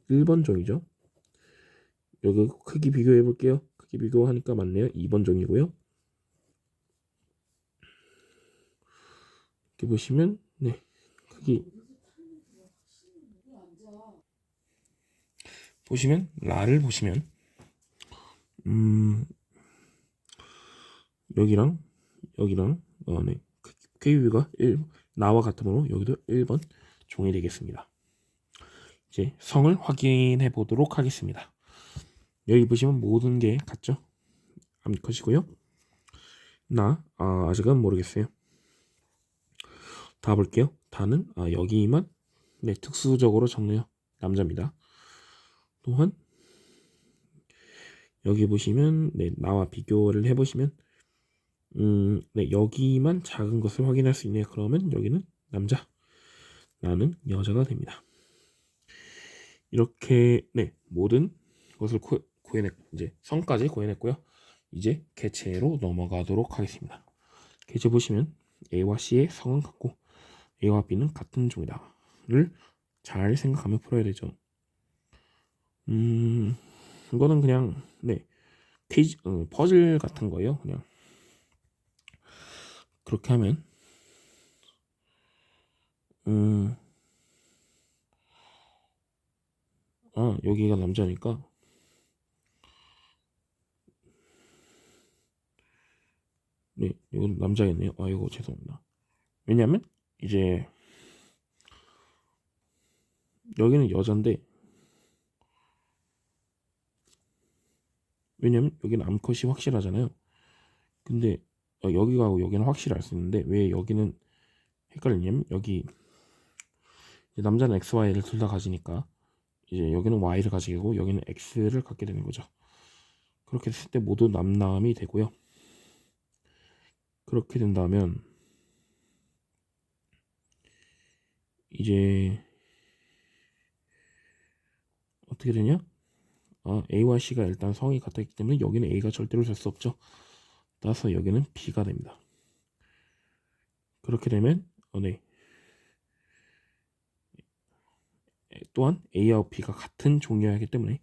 1번 종이죠. 여기 크기 비교해 볼게요. 크기 비교하니까 맞네요. 2번 종이고요. 이렇게 보시면 네 크기 보시면 라를 보시면 여기랑 네 크기 비교가 나와 같으므로 여기도 1번 종이 되겠습니다. 이제 성을 확인해 보도록 하겠습니다. 여기 보시면 모든 게 같죠? 암컷이고요. 아직은 모르겠어요. 다 볼게요. 다는 여기만 네 특수적으로 적네요. 남자입니다. 또한 여기 보시면 네 나와 비교를 해보시면 네 여기만 작은 것을 확인할 수 있네요. 그러면 여기는 남자, 나는 여자가 됩니다. 이렇게 네 모든 것을 이제 성까지 구해냈고요. 이제 개체로 넘어가도록 하겠습니다. 개체 보시면 A와 C의 성은 같고 A와 B는 같은 종이다를 잘 생각하며 풀어야 되죠. 이거는 그냥 네 퍼즐 같은 거예요. 그냥 그렇게 하면 여기가 남자니까 네 이건 남자겠네요. 이거 죄송합니다. 왜냐면 이제 여기는 여잔데 왜냐면 여기는 암컷이 확실하잖아요. 근데 여기가 여기는 확실히 알 수 있는데 왜 여기는 헷갈리냐면 여기 남자는 XY를 둘 다 가지니까 이제 여기는 Y를 가지고 여기는 X를 갖게 되는 거죠. 그렇게 됐을 때 모두 남남이 되고요. 그렇게 된다면 이제 어떻게 되냐? A와 C가 일단 성이 같아 있기 때문에 여기는 A가 절대로 될 수 없죠. 따라서 여기는 B가 됩니다. 그렇게 되면 네. 또한 A와 B가 같은 종이어야 하기 때문에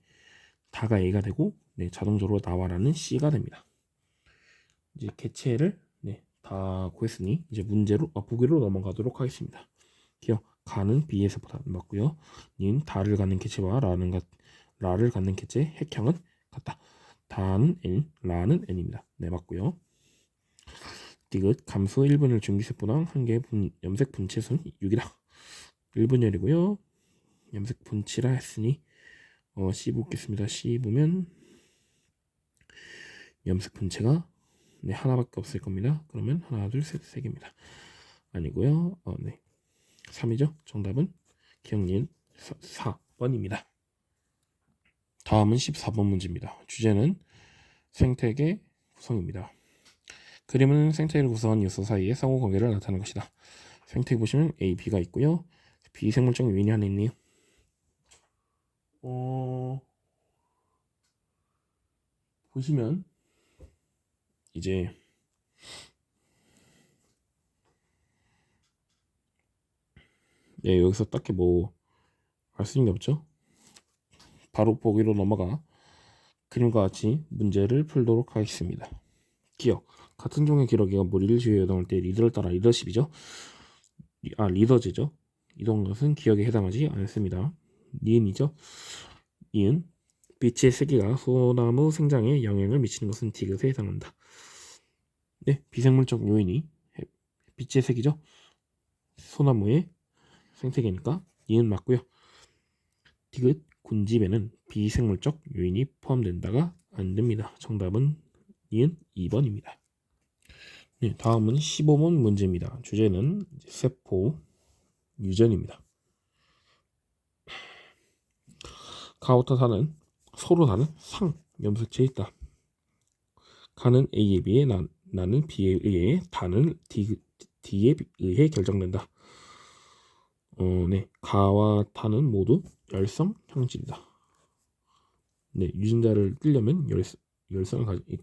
다가 A가 되고 네, 자동적으로 나와라는 C가 됩니다. 이제 개체를 네, 다 구했으니 이제 보기로 넘어가도록 하겠습니다. 기억 가는 B의 세포다 맞고요. 닌 다를 갖는 개체와 라를 갖는 개체 핵형은 같다. 다는 N, 라는 N입니다. 네 맞고요. 디귿 감수 1분율 중기세포당 한 개의 염색 분체수는 6이다. 1분율이고요. 염색 분치라 했으니 C 보겠습니다. C 보면 염색 분체가 네, 하나밖에 없을 겁니다. 그러면 하나, 둘, 셋, 세 개입니다. 아니고요. 네. 3이죠. 정답은 기억니은 4번입니다. 다음은 14번 문제입니다. 주제는 생태계 구성입니다. 그림은 생태계를 구성한 요소 사이의 상호관계를 나타내는 것이다. 생태계 보시면 A, B가 있고요. 비생물적 요인이 하나 있네요. 보시면 이제 네, 여기서 딱히 뭐 알 수 있는 게 없죠. 바로 보기로 넘어가 그림과 같이 문제를 풀도록 하겠습니다. 기억. 같은 종의 기러기가 무리를 지어 이동할 때 리더를 따라 리더십이죠. 리더제죠. 이동한 것은 기억에 해당하지 않습니다. 니은이죠. 니은. 빛의 세기가 소나무 생장에 영향을 미치는 것은 디귿에 해당한다. 네, 비생물적 요인이 빛의 색이죠. 소나무의 생태계니까 니은 맞고요. 디귿 군집에는 비생물적 요인이 포함된다가 안 됩니다. 정답은 니은 2번입니다. 네, 다음은 15번 문제입니다. 주제는 세포 유전입니다. 가부터 사는 서로 다른 상 염색체에 있다. 가는 A에 비해 나는 B에 의해 다는 D에 의해 결정된다. 네, 가와 다는 모두 열성 형질이다. 네, 유전자를 띄려면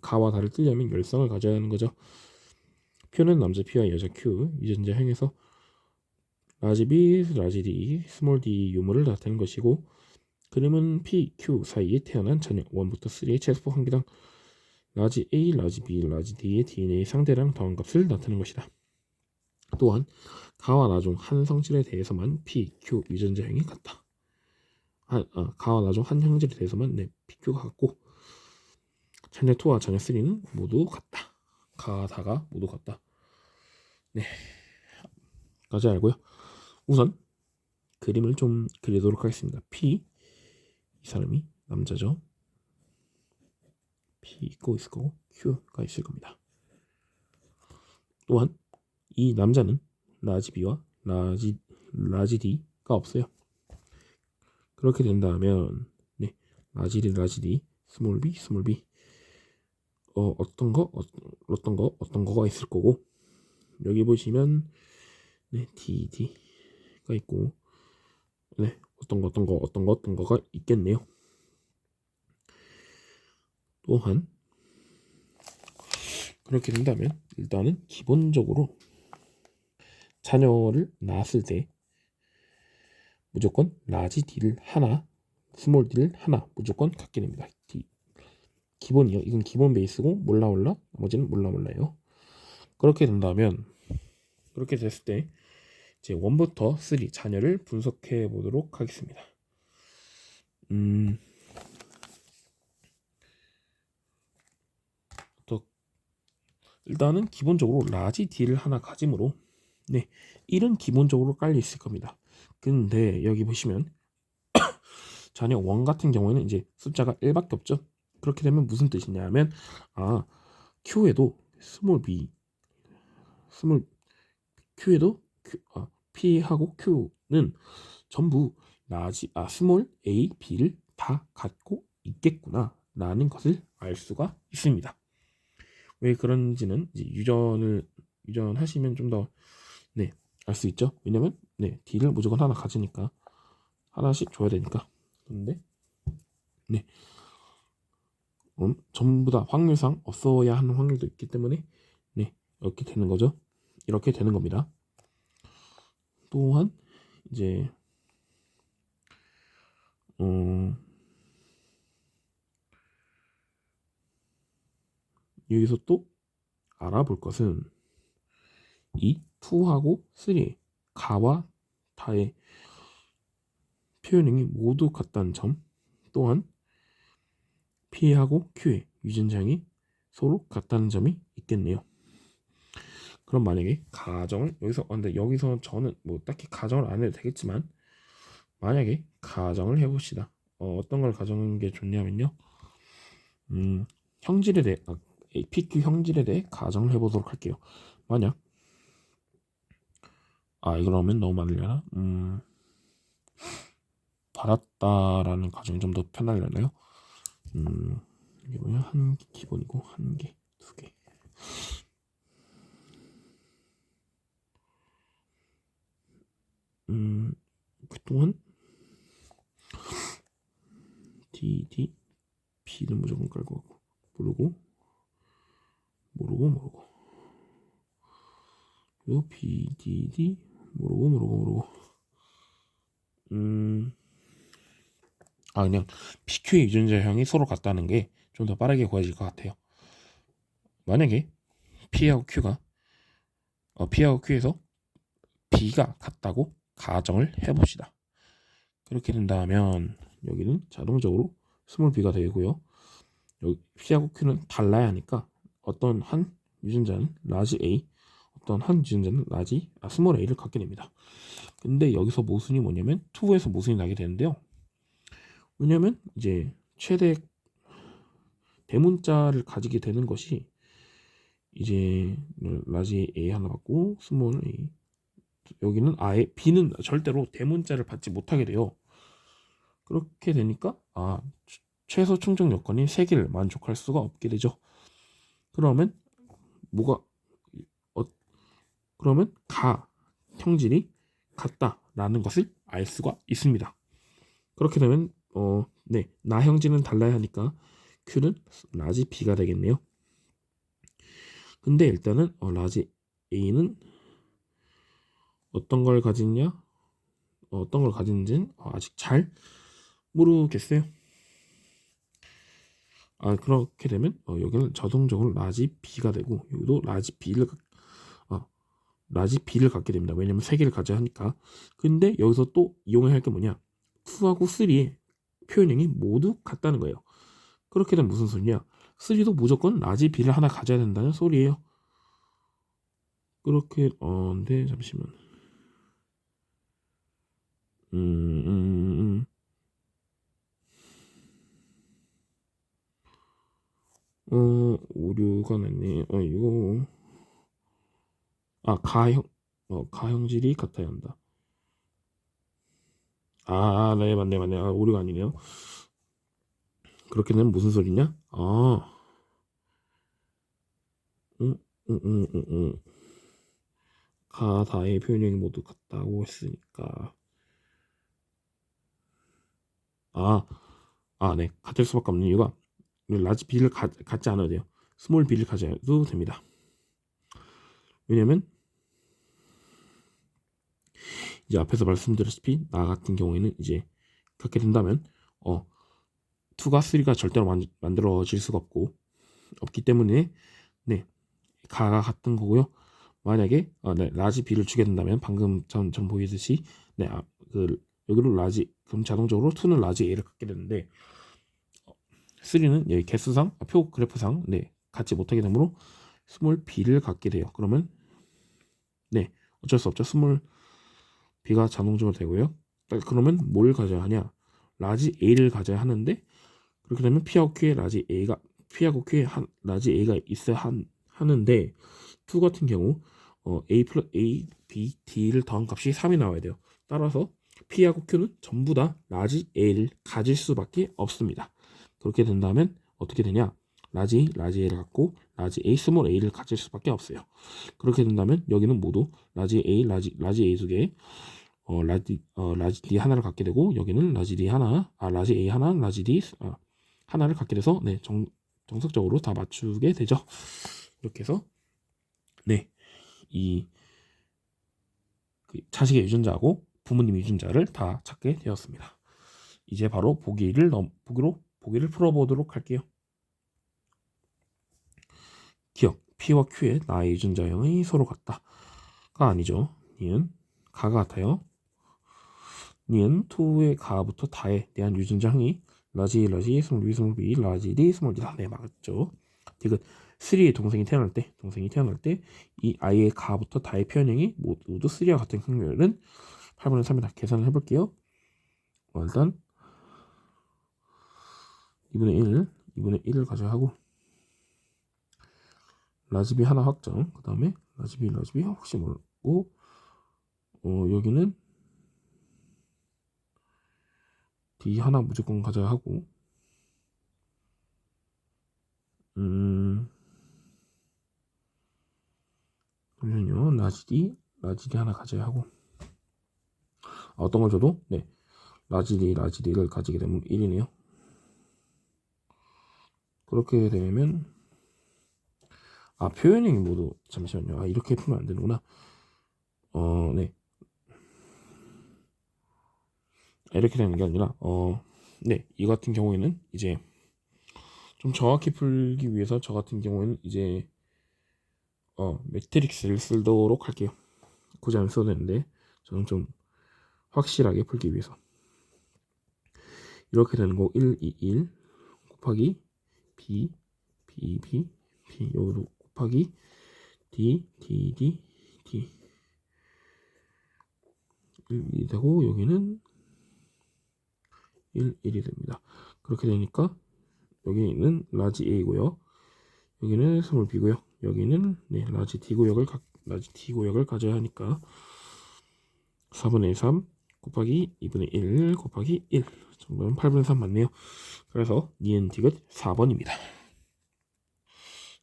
가와 다를 띄려면 열성을 가져야 하는 거죠. Q는 남자 P와 여자 Q 유전자 행에서 라지 B, 라지 D, 스몰 D 유무를 나타낸 것이고 그림은 P, Q 사이에 태어난 자녀 1부터 3의 최소포 한 개당 라지 A, 라지 B, 라지 D의 DNA 상대량 더한 값을 나타낸 것이다. 또한 가와 나 중 한 성질에 대해서만 P, Q 유전자형이 같다. 가와 나 중 한 형질에 대해서만 P, Q가 같고 자녀 2와 자녀 3는 모두 같다. 가와 다가 모두 같다. 네, 까지 알고요. 우선 그림을 좀 그리도록 하겠습니다. P, 이 사람이 남자죠. P 있고 있을 거고 Q가 있을 겁니다. 또한 이 남자는 라지 B와 라지 D가 없어요. 그렇게 된다면 네, 라지 D, 스몰 b, 어떤 거가 있을 거고 여기 보시면 네, D가 있고 네, 어떤 거가 있겠네요. 또한 그렇게 된다면 일단은 기본적으로 자녀를 낳았을 때 무조건 라지 D를 하나, 스몰 D를 하나 무조건 갖게 됩니다. 기본이요. 이건 기본 베이스고 몰라 나머지는 몰라요. 그렇게 된다면 그렇게 됐을 때 이제 1부터 3 자녀를 분석해 보도록 하겠습니다. 일단은 기본적으로 라지 D를 하나 가짐으로 네, 1은 기본적으로 깔려 있을 겁니다. 근데 여기 보시면 자녀 1 같은 경우에는 이제 숫자가 1밖에 없죠. 그렇게 되면 무슨 뜻이냐면 Q에도 스몰 b Q에도 P하고 Q는 전부 스몰 a, b를 다 갖고 있겠구나 라는 것을 알 수가 있습니다. 왜 그런지는 이제 유전하시면 좀 더 알 수 있죠. 왜냐면 D를 무조건 하나 가지니까 하나씩 줘야 되니까. 그런데 전부 다 확률상 없어야 하는 확률도 있기 때문에 이렇게 되는 거죠. 이렇게 되는 겁니다. 또한 이제 여기서 또 알아볼 것은 이 2하고 3의 가와 다의 표현형이 모두 같다는 점, 또한 P하고 Q의 유전자형이 서로 같다는 점이 있겠네요. 그럼 만약에 가정을 여기서 저는 뭐 딱히 가정을 안 해도 되겠지만 만약에 가정을 해봅시다. 어떤 걸 가정하는 게 좋냐면요. 형질에 대해 PQ 형질에 대해 가정을 해보도록 할게요. 만약 이걸 하면 너무 많으려나? 받았다라는 가정이 좀 더 편하려나요? 이게 뭐냐? 한 개 기본이고 한 개, 두 개. 그동안 D, B는 무조건 깔고 가고 모르고 그리고 B, D 모르고 그냥 PQ의 유전자형이 서로 같다는 게 좀 더 빠르게 구해질 것 같아요. 만약에 P하고 Q에서 B가 같다고 가정을 해봅시다. 그렇게 된다면 여기는 자동적으로 스몰 b가 되고요. 여기 P하고 Q는 달라야 하니까 어떤 한 유전자는 라지 A, 어떤 한 유전자는 스몰 a를 갖게 됩니다. 근데 여기서 모순이 뭐냐면 2에서 모순이 나게 되는데요. 왜냐면 이제 최대 대문자를 가지게 되는 것이 이제 라지 A 하나 받고 스몰 a, 여기는 아예 B는 절대로 대문자를 받지 못하게 돼요. 그렇게 되니까 최소 충족 요건인 3개를 만족할 수가 없게 되죠. 그러면 뭐가 어, 그러면 형질이 같다라는 것을 알 수가 있습니다. 그렇게 되면 나 형질은 달라야 하니까 Q는 라지 B가 되겠네요. 근데 일단은 라지 A는 어떤 걸 가진지는 아직 잘 모르겠어요. 그렇게 되면 여기는 자동적으로 라지 B가 되고 여기도 라지 B를 갖게 됩니다. 왜냐면 3개를 가져야 하니까. 근데 여기서 또 이용해야 할 게 뭐냐? 2하고 3의 표현형이 모두 같다는 거예요. 그렇게 되면 무슨 소리냐? 3도 무조건 라지 B를 하나 가져야 된다는 소리예요. 그렇게 근데 잠시만. 오류가 났네. 이거 가형질이 같아야 한다. 네, 맞네. 오류가 아니네요. 그렇게 되면 무슨 소리냐? 다의 표현형이 모두 같다고 했으니까. 네. 같을 수밖에 없는 이유가 라지 B를 갖지 않아도 돼요. 스몰 B를 가져도 됩니다. 왜냐면 이제 앞에서 말씀드렸다시피 나 같은 경우에는 이제 그렇게 된다면 2가 3가 절대로 만들어질 수가 없기 때문에 네, 가가 같은 거고요. 만약에 라지 B를 주게 된다면 방금 전 보이듯이 여기로 그럼 자동적으로 2는 라지 A를 갖게 되는데 3는 여기 개수상 표 그래프상 갖지 못하게 되므로 스몰 b를 갖게 돼요. 그러면 어쩔 수 없죠. 스몰 b가 자동적으로 되고요. 그러면 뭘 가져야 하냐? 라지 a를 가져야 하는데 그렇게 되면 P하고 Q에 라지 A가 있어야 하는데 2 같은 경우 A 플러스 A, B, D를 더한 값이 3이 나와야 돼요. 따라서 P하고 Q는 전부 다 라지 A를 가질 수밖에 없습니다. 그렇게 된다면 어떻게 되냐? 라지 A를 갖고 라지 A, 스몰 a를 가질 수밖에 없어요. 그렇게 된다면 여기는 모두 라지 A, 라지 A 두 개, 라지 D 하나를 갖게 되고 여기는 라지 D 하나, 라지 A 하나, 라지 D 하나를 갖게 돼서 정석적으로 다 맞추게 되죠. 이렇게 해서 이 자식의 유전자하고 부모님의 유전자를 다 찾게 되었습니다. 이제 바로 보기를 풀어보도록 할게요. 기억, P와 Q의 나의 유전자형이 서로 같다가 아니죠. 니은 가가 같아요. 니은 2의 가부터 다에 대한 유전자형이 라지, 스몰 B, 라지 D, 스몰 D 네, 맞죠. 디귿 3의 동생이 태어날 때 이 아이의 가부터 다의 표현형이 모두 3와 같은 확률은 8분의 3이다. 계산을 해볼게요. 일단 2분의 1을 가져야 하고 라지비 하나 확정, 그 다음에 라지비 혹시 모르고 여기는 D 하나 무조건 가져야 하고 잠시만요. 라지디 하나 가져야 하고 어떤 걸 줘도 라지디를 가지게 되면 1이네요. 그렇게 되면 표현형이 모두 잠시만요. 이렇게 풀면 안 되는구나. 네. 이렇게 되는 게 아니라 네, 이 같은 경우에는 이제 좀 정확히 풀기 위해서 저 같은 경우에는 이제 매트릭스를 쓰도록 할게요. 굳이 안 써도 되는데 저는 좀 확실하게 풀기 위해서 이렇게 되는 거 1, 2, 1 곱하기 B, B, B, B 여기로 곱하기 D, D, D, D 1, 2 되고 여기는 1, 1이 됩니다. 그렇게 되니까 여기는 라지 A고요. 여기는 스몰 B고요. 여기는 네, 라지 D 구역을 가져야 하니까 4분의 3 곱하기 2분의 1 곱하기 1 정도는 8분의 3 맞네요. 그래서 니은 디귿 4번입니다.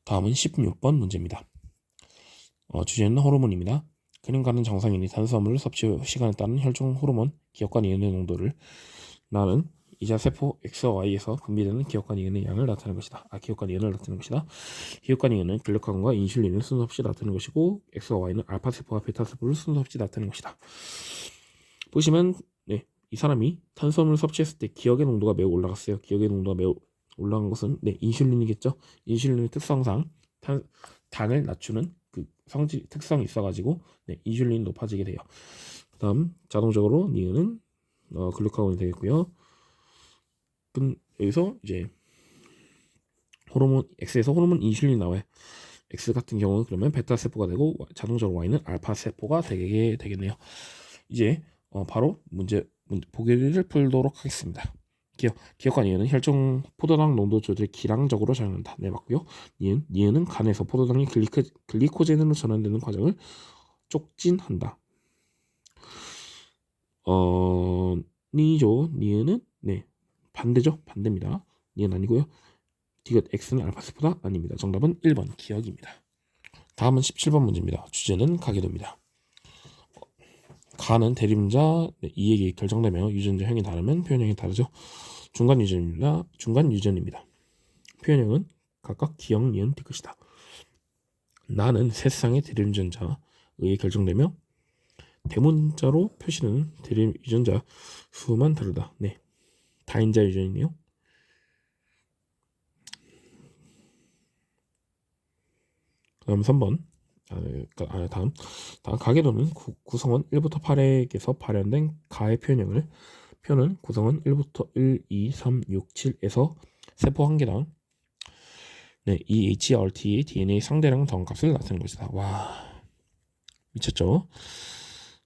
다음은 16번 문제입니다. 주제는 호르몬입니다. 근육가는 정상인이 탄수화물 섭취 시간에 따른 혈중 호르몬 기억과 니은의 농도를 나는 이자 세포 X와 Y에서 분비되는 기억과 니은의 양을 나타내는 것이다. 기억과 니은을 나타내는 것이다. 기억과 니은은 글루카곤과 인슐린을 순서 없이 나타내는 것이고 X와 Y는 알파 세포와 베타 세포를 순서 없이 나타내는 것이다. 보시면 네, 이 사람이 탄수화물을 섭취했을 때 기억의 농도가 매우 올라갔어요. 기억의 농도가 매우 올라간 것은 네, 인슐린이겠죠. 인슐린의 특성상 당을 낮추는 그 특성이 있어가지고 네, 인슐린이 높아지게 돼요. 그 다음 자동적으로 니은은 글루카곤이 되겠고요. 여기서 이제 호르몬 X에서 호르몬 인슐린이 나와요. X 같은 경우는 그러면 베타 세포가 되고 자동적으로 Y는 알파 세포가 되겠네요. 이제 바로 문제 보기를 풀도록 하겠습니다. 기억과 니은은 혈중 포도당 농도 조절을 기량적으로 작용한다. 네, 맞고요. 니은은 간에서 포도당이 글리코젠으로 전환되는 과정을 촉진한다. 니은은 네, 반대죠. 반대입니다. 니은 아니고요. 디귿 X는 알파세포다 아닙니다. 정답은 1번 기억입니다. 다음은 17번 문제입니다. 주제는 가계도입니다. 가는 대림자 이에게 결정되며 유전자형이 다르면 표현형이 다르죠. 중간 유전입니다. 표현형은 각각 기억, 니은, 디귿이다. 나는 세상의 대림유전자에 의해 결정되며 대문자로 표시되는 대림 유전자 수만 다르다. 네, 다인자 유전이네요. 다음 3번. 다음 가계도는 구성원 1부터 8에게서 발현된 가의 표는 구성원 1부터 1, 2, 3, 6, 7에서 세포 한 개당 네, 이 HRT의 DNA 상대량 덩값을 나타내는 것이다. 와, 미쳤죠?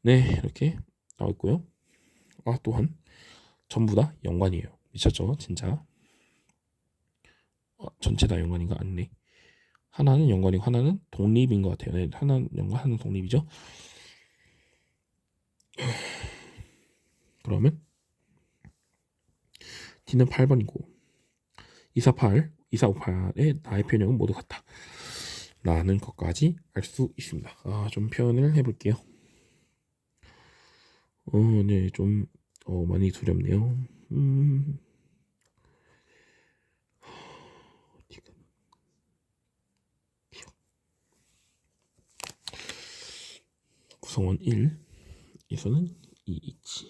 네, 이렇게 나와 있고요. 또한 전부 다 연관이에요. 미쳤죠? 진짜. 전체 다 연관인가? 아니네. 하나는 연관이고 하나는 독립인 것 같아요. 네, 하나는 연관, 하나는 독립이죠. 그러면 D는 8번이고 2458의 나의 표현형은 모두 같다. 라는 것까지 알 수 있습니다. 좀 표현을 해볼게요. 네, 좀 많이 두렵네요. 구성원 1에서는 2H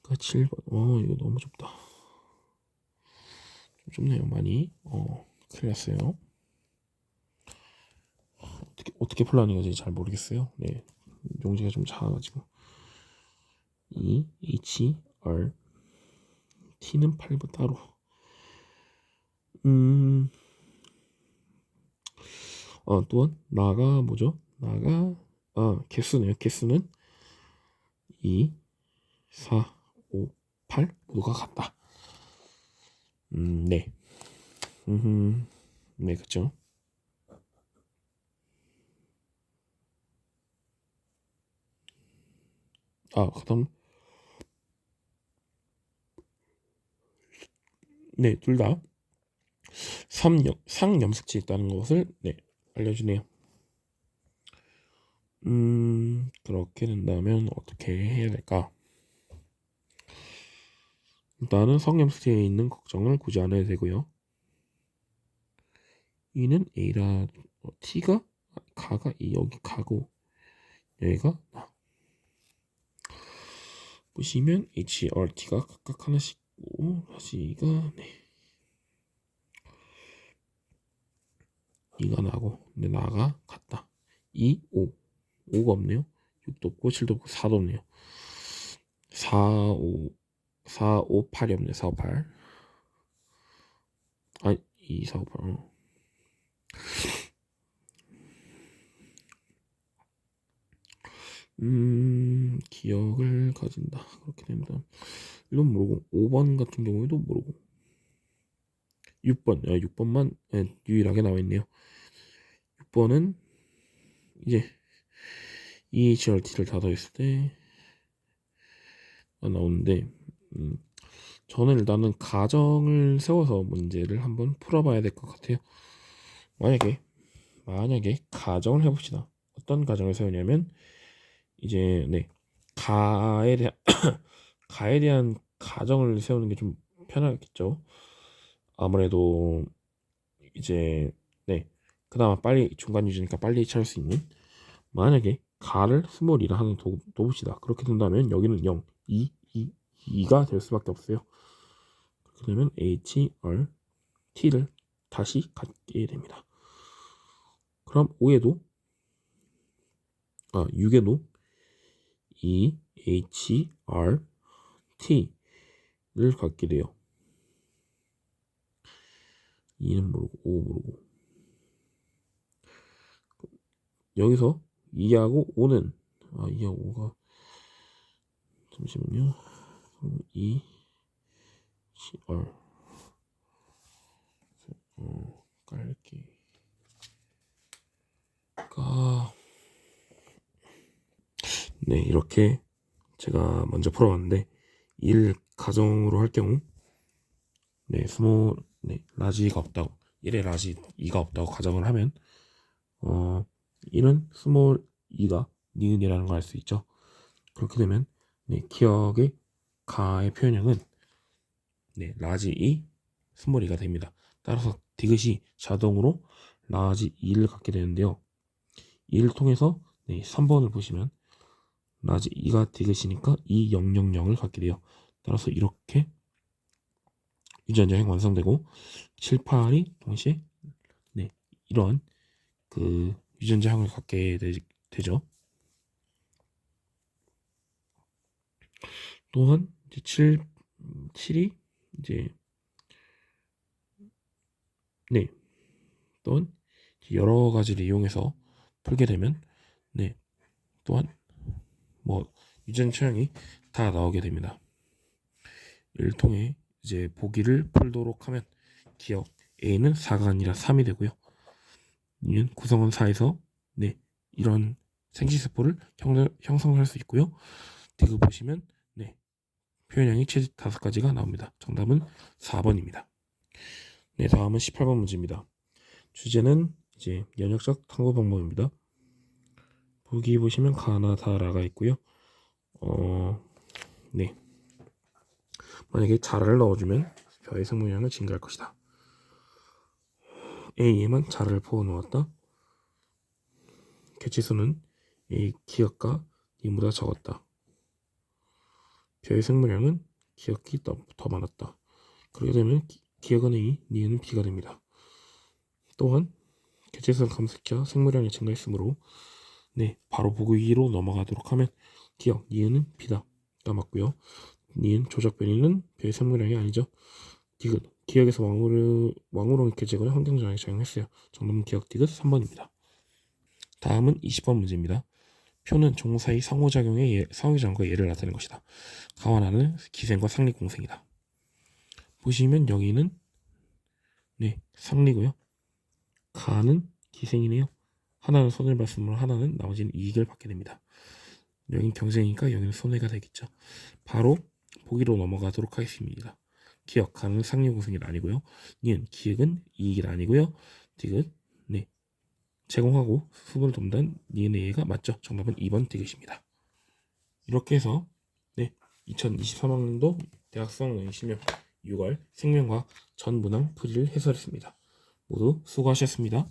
그 7번. 이거 너무 좁다. 좀 좁네요. 많이 큰일 났어요. 어떻게 풀라는 건지 잘 모르겠어요. 네, 용지가 좀 작아가지고 2H R T는 8번 따로. 또한 나가 뭐죠? 나가 개수네요. 개수는 2, 4, 5, 8 모두가 같다. 네. 네, 그렇죠. 그다음 네, 둘 다 상염색체 있다는 것을 네, 알려주네요. 그렇게 된다면 어떻게 해야 될까? 일단은 성염색체에 있는 걱정을 굳이 안 해도 되고요. E는 A라 T가 가가 E 여기 가고 여기가 보시면 HRT가 각각 하나씩 있고 라지가 네. 이가 나고 근데 나가 같다. 2, 5. 5가 없네요. 6도 없고 7도 없고 4도 없네요. 4, 5, 4, 5, 8이 없네. 4, 5, 8. 아, 2, 4, 5, 8. 기억을 가진다. 그렇게 됩니다. 1번 모르고 5번 같은 경우에도 모르고 6번, 6번만 유일하게 나와 있네요. 6번은 이제 EHRT를 다 더했을 때 나오는데 저는 일단은 가정을 세워서 문제를 한번 풀어봐야 될 것 같아요. 만약에 가정을 해봅시다. 어떤 가정을 세우냐면 이제 네 가에 대한 가에 대한 가정을 세우는 게 좀 편하겠죠. 아무래도 이제 네 그나마 빨리 중간 유지니까 빨리 찾을 수 있는 만약에 가를 스몰이라 하는 둬봅시다. 그렇게 된다면 여기는 0, 2가 될 수밖에 없어요. 그렇게 되면 HR, T를 다시 갖게 됩니다. 그럼 6에도 E, H, R, T를 갖게 돼요. 2는 모르고 5 모르고 여기서 2하고 5는 2하고 5가 잠시만요. E, H, R 깔기 네 이렇게 제가 먼저 풀어봤는데 1 가정으로 할 경우 네 스몰 라지가 없다고 1에 라지 2가 없다고 가정을 하면 1은 스몰 2가 니은이라는 걸 알 수 있죠. 그렇게 되면 기억의 가의 표현형은 라지 2 스몰 2가 됩니다. 따라서 디귿이 자동으로 라지 2를 갖게 되는데요. 이를 통해서 3번을 보시면 라지 2가 디귿이니까 2000을 갖게 돼요. 따라서 이렇게 유전자형 완성되고 7, 8이 동시에 이런 그 유전자형을 갖게 되죠. 또한 이제 7이 이제 또한 여러 가지를 이용해서 풀게 되면 또한 뭐 유전자형이 다 나오게 됩니다. 이를 통해 이제 보기를 풀도록 하면 기억 A는 4가 아니라 3이 되고요. 이는 구성원 4에서 이런 생식세포를 형성할 수 있고요. 디귿 보시면 표현형이 최대 5가지가 나옵니다. 정답은 4번입니다. 다음은 18번 문제입니다. 주제는 이제 연역적 탐구 방법입니다. 보기 보시면 가나 다라가 있고요. 만약에 자라를 넣어주면 벼의 생물량은 증가할 것이다. A에만 자라를 부어 놓았다. 개체수는 A 기억과 E보다 적었다. 벼의 생물량은 기억이 더 많았다. 그렇게 되면 기억은 A, 니은은 B가 됩니다. 또한 개체수는 감소자 생물량이 증가했으므로 바로 보기로 넘어가도록 하면 기억, 니은은 B다. 가 맞고요. 니은 조작 변이는 벼의 생물량이 아니죠. 디귿 기억에서 왕우로 개체거나 환경정하게 작용했어요. 정답은 기억 디귿 3번입니다. 다음은 20번 문제입니다. 표는 종사의 상호작용과 예를 나타낸 것이다. 가와 나는 기생과 상리 공생이다. 보시면 여기는 상리고요. 가는 기생이네요. 하나는 손해를 봤으므로 하나는 나머지는 이익을 받게 됩니다. 여긴 경쟁이니까 여기는 손해가 되겠죠. 바로 보기로 넘어가도록 하겠습니다. 기억 가는 상리 공생이 아니고요. 니은 기획은 이익이 아니고요. 디귿 제공하고 수분을 돕는 니은의 예가 맞죠. 정답은 2번 디귿입니다. 이렇게 해서 2023학년도 대학생 실력 6월 생명과학 전 문항 풀이를 해설했습니다. 모두 수고하셨습니다.